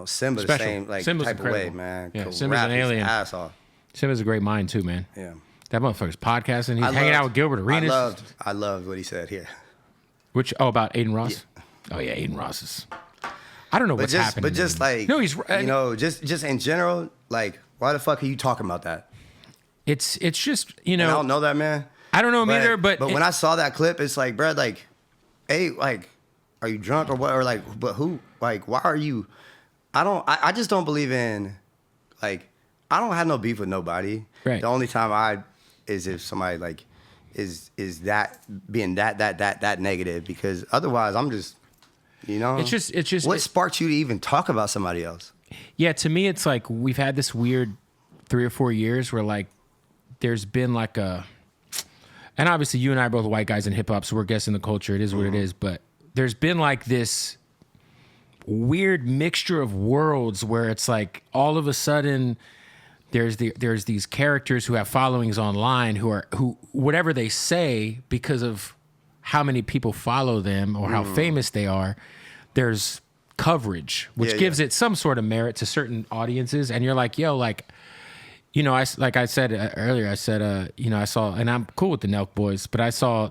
Simba the same like Simba's type incredible. of way, man. Yeah, Could Simba's rap an his alien. ass off. Simba's a great mind too, man. Yeah. That motherfucker's podcasting. He's hanging out with Gilbert Arenas. I loved what he said here. About Adin Ross? Yeah. Oh yeah, Adin Ross is. I don't know what's happening. But just like he's just in general, like why the fuck are you talking about that? It's just And I don't know that man. I don't know him either, but when I saw that clip, it's like, bro, like, hey, like, are you drunk or what? Or like, but who? Like, why are you? I just don't believe in, like, I don't have no beef with nobody. Right. The only time is if somebody like is that being that negative, because otherwise I'm just, It's just what sparked you to even talk about somebody else? Yeah, to me, it's like we've had this weird 3 or 4 years where like there's been like and obviously you and I are both white guys in hip hop, so we're guessing the culture. It is what it is, but there's been like this weird mixture of worlds where it's like all of a sudden there's these characters who have followings online who whatever they say, because of how many people follow them or how famous they are, there's coverage, which gives it some sort of merit to certain audiences. And you're like, yo, like, I said earlier, I said, I saw, and I'm cool with the Nelk Boys, but I saw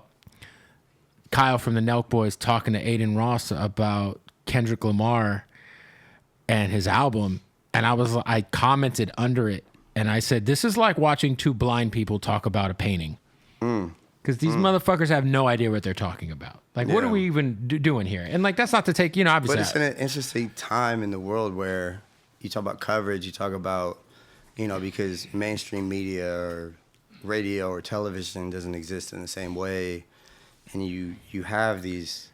Kyle from the Nelk Boys talking to Adin Ross about Kendrick Lamar and his album. And I commented under it and I said, this is like watching two blind people talk about a painting. Because these motherfuckers have no idea what they're talking about. Like, what are we even doing here? And like, that's not to take, obviously. But it's in an interesting time in the world where you talk about coverage, you talk about, because mainstream media or radio or television doesn't exist in the same way. And you have these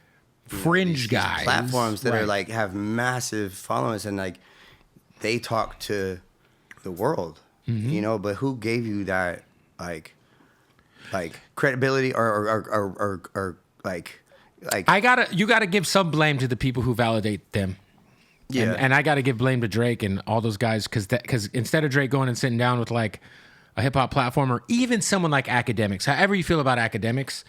fringe guys, these platforms that are like, have massive followings and like, they talk to the world, but who gave you that, like credibility or like you gotta give some blame to the people who validate them. Yeah. And I gotta give blame to Drake and all those guys because instead of Drake going and sitting down with like a hip hop platform or even someone like Academics, however you feel about Academics,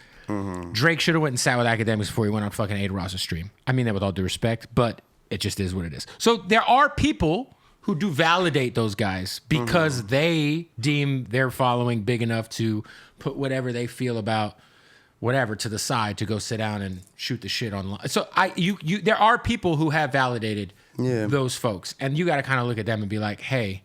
Drake should have went and sat with Academics before he went on fucking Adin Ross's stream. I mean that with all due respect, but it just is what it is. So there are people who do validate those guys because they deem their following big enough to put whatever they feel about whatever to the side to go sit down and shoot the shit online. So there are people who have validated those folks, and you got to kind of look at them and be like, hey,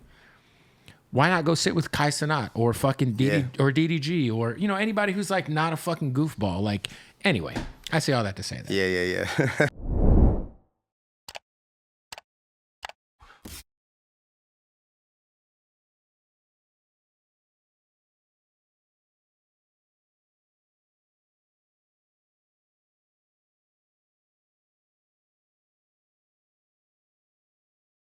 why not go sit with Kai Cenat or fucking DDG or anybody who's like not a fucking goofball? Like, anyway, I say all that to say that. Yeah.